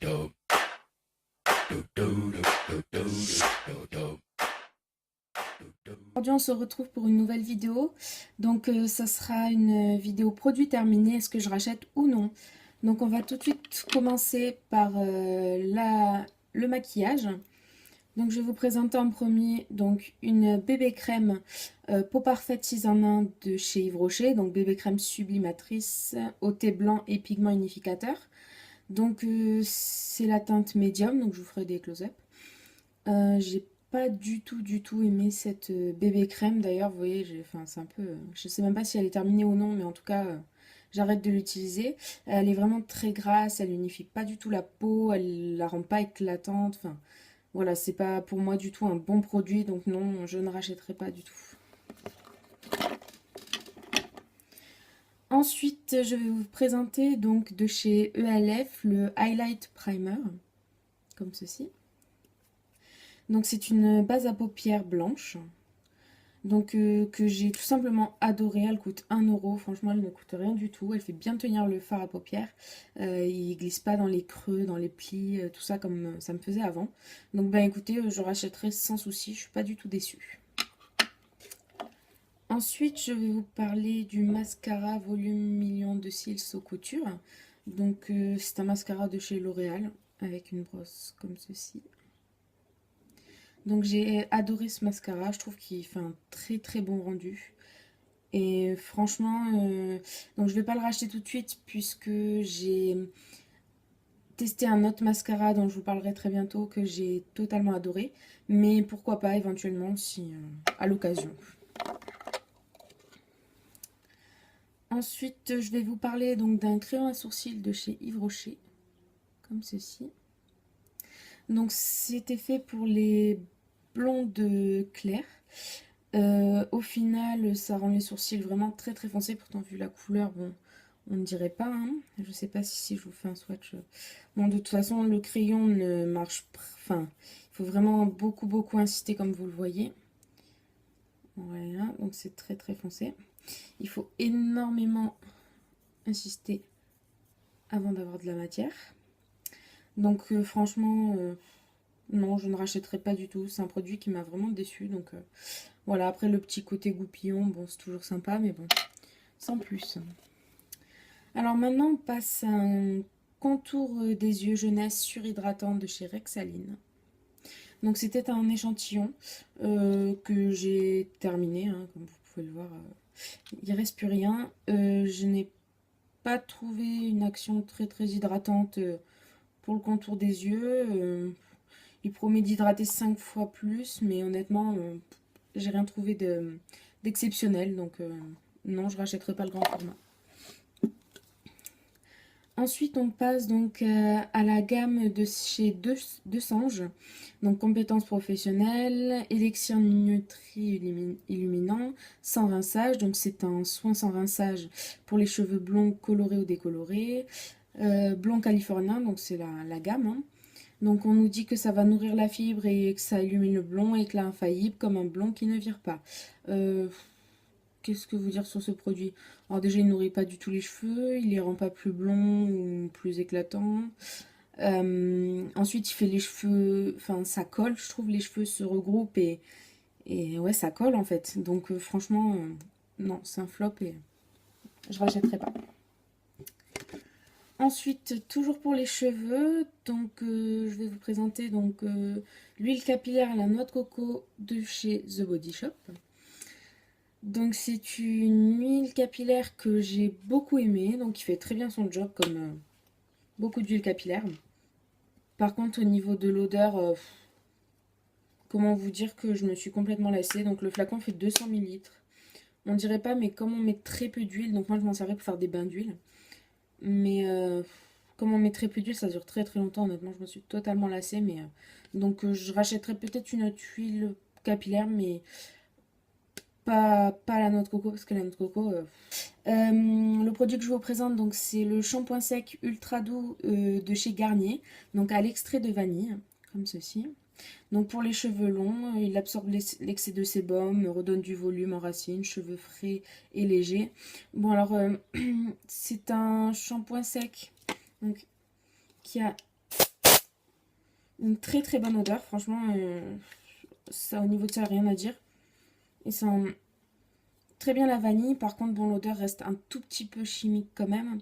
Aujourd'hui, on se retrouve pour une nouvelle vidéo. Donc, ça sera une vidéo produit terminé. Est-ce que je rachète ou non? Donc, on va tout de suite commencer par le maquillage. Donc, je vais vous présenter en premier donc une bébé crème peau parfaite 6 en 1 de chez Yves Rocher. Donc, bébé crème sublimatrice au thé blanc et pigment unificateur. Donc, c'est la teinte médium. Donc, je vous ferai des close-up. J'ai pas du tout aimé cette bébé crème. D'ailleurs, vous voyez, enfin, c'est un peu, je sais même pas si elle est terminée ou non, mais en tout cas, j'arrête de l'utiliser. Elle est vraiment très grasse, elle unifie pas du tout la peau, elle la rend pas éclatante. Enfin, voilà, c'est pas pour moi du tout un bon produit, donc non, je ne rachèterai pas du tout. Ensuite, je vais vous présenter donc de chez ELF le Highlight Primer, comme ceci. Donc c'est une base à paupières blanche. Donc que j'ai tout simplement adoré. Elle coûte 1 €. Franchement, elle ne coûte rien du tout. Elle fait bien tenir le fard à paupières. Il glisse pas dans les creux, dans les plis, tout ça comme ça me faisait avant. Donc ben écoutez, je rachèterai sans souci. Je suis pas du tout déçue. Ensuite, je vais vous parler du mascara volume million de cils aux coutures. Donc c'est un mascara de chez L'Oréal avec une brosse comme ceci. Donc j'ai adoré ce mascara, je trouve qu'il fait un très bon rendu. Et franchement, donc je vais pas le racheter tout de suite puisque j'ai testé un autre mascara dont je vous parlerai très bientôt que j'ai totalement adoré. Mais pourquoi pas éventuellement si à l'occasion. Ensuite, je vais vous parler donc d'un crayon à sourcils de chez Yves Rocher, comme ceci. Donc c'était fait pour les blondes claires. Au final, ça rend les sourcils vraiment très foncés. Pourtant, vu la couleur, bon, on ne dirait pas. Hein. Je sais pas si je vous fais un swatch. Bon, de toute façon, le crayon ne marche pas. Enfin, il faut vraiment beaucoup insister, comme vous le voyez. Voilà, donc c'est très foncé. Il faut énormément insister avant d'avoir de la matière. Donc, franchement, non, je ne rachèterai pas du tout. C'est un produit qui m'a vraiment déçu. Donc, voilà, après le petit côté goupillon, bon, c'est toujours sympa, mais bon, sans plus. Alors maintenant, on passe à un contour des yeux jeunesse surhydratant de chez Rexaline. Donc c'était un échantillon que j'ai terminé, hein, comme vous pouvez le voir, il ne reste plus rien. Je n'ai pas trouvé une action très hydratante pour le contour des yeux. Il promet d'hydrater 5 fois plus, mais honnêtement, j'ai rien trouvé d'exceptionnel, donc non, je rachèterai pas le grand format. Ensuite, on passe donc à la gamme de chez Desange, donc compétences professionnelles, élixir nutri illuminant, sans rinçage, donc c'est un soin sans rinçage pour les cheveux blonds colorés ou décolorés, blond californien, donc c'est la gamme. Hein. Donc on nous dit que ça va nourrir la fibre et que ça illumine le blond, éclat infaillible comme un blond qui ne vire pas. Qu'est-ce que vous dire sur ce produit? Alors déjà, il nourrit pas du tout les cheveux, il les rend pas plus blonds ou plus éclatants. Ensuite, il fait les cheveux, enfin ça colle, je trouve, les cheveux se regroupent et ouais, ça colle en fait. Donc franchement, non, c'est un flop et je rachèterai pas. Ensuite, toujours pour les cheveux, donc je vais vous présenter donc l'huile capillaire à la noix de coco de chez The Body Shop. Donc c'est une huile capillaire que j'ai beaucoup aimée, donc qui fait très bien son job comme beaucoup d'huile capillaire. Par contre au niveau de l'odeur, comment vous dire que je me suis complètement lassée. Donc le flacon fait 200 ml. On dirait pas, mais comme on met très peu d'huile, donc moi je m'en servais pour faire des bains d'huile. Mais comme on met très peu d'huile, ça dure très longtemps. Honnêtement, je me suis totalement lassée. Mais donc je rachèterai peut-être une autre huile capillaire, mais pas la noix de coco, parce que la noix de coco... le produit que je vous présente, donc c'est le shampoing sec ultra doux de chez Garnier, donc à l'extrait de vanille, comme ceci. Donc pour les cheveux longs, il absorbe l'excès de sébum, redonne du volume en racines, cheveux frais et légers. Bon alors, c'est un shampoing sec donc, qui a Une très très bonne odeur, franchement, ça, au niveau de ça, rien à dire. Et ça sent très bien la vanille, par contre, bon, l'odeur reste un tout petit peu chimique quand même.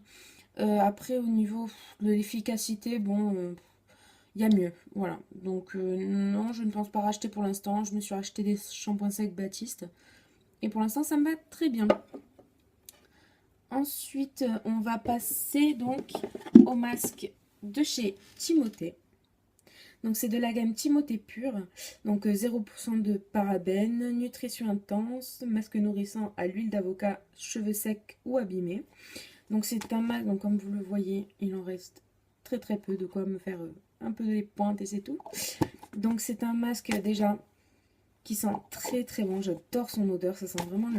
Après, au niveau de l'efficacité, bon, il y a mieux, voilà. Donc, non, je ne pense pas racheter pour l'instant. Je me suis racheté des shampoings secs Baptiste. Et pour l'instant, ça me va très bien. Ensuite, on va passer donc au masque de chez Timothée. Donc c'est de la gamme Timothée pure, donc 0% de parabènes, nutrition intense, masque nourrissant à l'huile d'avocat, cheveux secs ou abîmés. Donc c'est un masque, donc comme vous le voyez, il en reste très très peu, de quoi me faire un peu des pointes et c'est tout. Donc c'est un masque déjà qui sent très très bon, j'adore son odeur, ça sent vraiment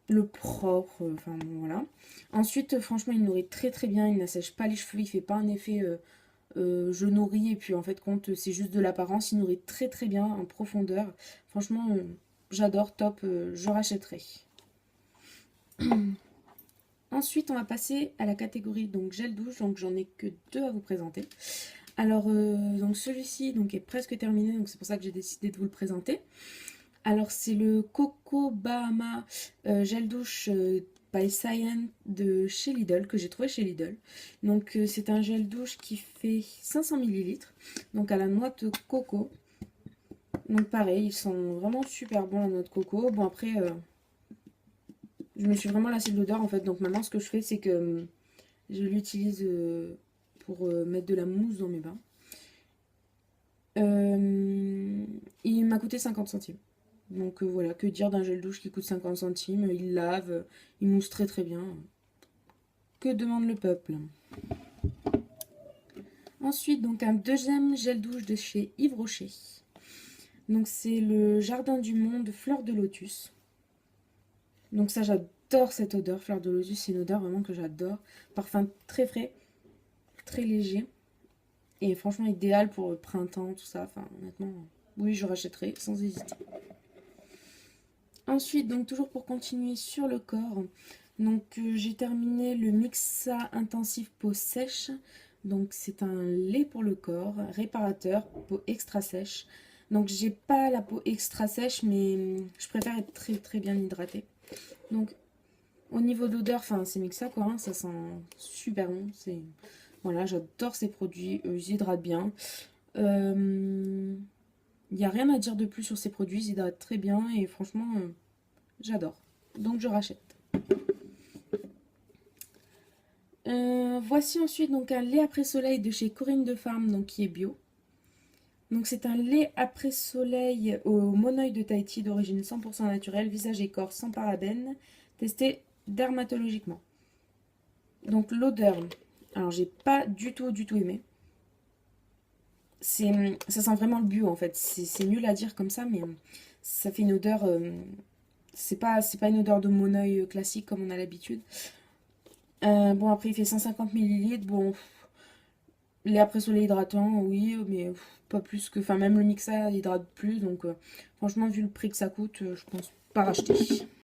le propre, enfin bon, voilà. Ensuite, franchement, il nourrit très très bien, il n'assèche pas les cheveux, il fait pas un effet je nourris et puis en fait compte c'est juste de l'apparence, il nourrit très très bien en profondeur. Franchement, j'adore, top, je rachèterai. Ensuite, on va passer à la catégorie donc gel douche, donc j'en ai que deux à vous présenter. Alors, donc celui-ci donc est presque terminé, donc c'est pour ça que j'ai décidé de vous le présenter. Alors, c'est le Coco Bahama gel douche by Cyan de chez Lidl, que j'ai trouvé chez Lidl. Donc, c'est un gel douche qui fait 500 millilitres, donc à la noix de coco. Donc, pareil, ils sont vraiment super bons, la noix de coco. Bon, après, je me suis vraiment lassée de l'odeur en fait. Donc, maintenant, ce que je fais, c'est que je l'utilise pour mettre de la mousse dans mes bains. Il m'a coûté 50 centimes. Donc voilà, que dire d'un gel douche qui coûte 50 centimes, il lave, il mousse très très bien. Que demande le peuple? Ensuite, donc un deuxième gel douche de chez Yves Rocher. Donc c'est le Jardin du Monde Fleur de Lotus. Donc ça, j'adore cette odeur, Fleur de Lotus, c'est une odeur vraiment que j'adore. Parfum très frais, très léger. Et franchement idéal pour le printemps, tout ça. Enfin honnêtement, oui, je rachèterai sans hésiter. Ensuite, donc toujours pour continuer sur le corps, donc j'ai terminé le Mixa Intensif Peau Sèche. Donc c'est un lait pour le corps, réparateur, peau extra sèche. Donc j'ai pas la peau extra sèche, mais je préfère être très très bien hydratée. Donc au niveau de l'odeur, enfin c'est Mixa quoi, hein, ça sent super bon. C'est voilà, j'adore ces produits, ils hydratent bien. Il n'y a rien à dire de plus sur ces produits, ils hydratent très bien et franchement, j'adore. Donc je rachète. Voici ensuite donc un lait après soleil de chez Corinne de Farm, donc qui est bio. Donc c'est un lait après soleil au monoeil de Tahiti d'origine 100% naturelle, visage et corps sans parabènes, testé dermatologiquement. Donc l'odeur, alors j'ai pas du tout aimé. Ça sent vraiment le bio en fait. C'est nul à dire comme ça, mais ça fait une odeur. C'est pas une odeur de monoeil classique comme on a l'habitude. Bon, après, il fait 150 millilitres. Bon, les après-soleil hydratants, oui, mais pas plus que. Enfin, même le Mixa hydrate plus. Donc, franchement, vu le prix que ça coûte, je pense pas racheter.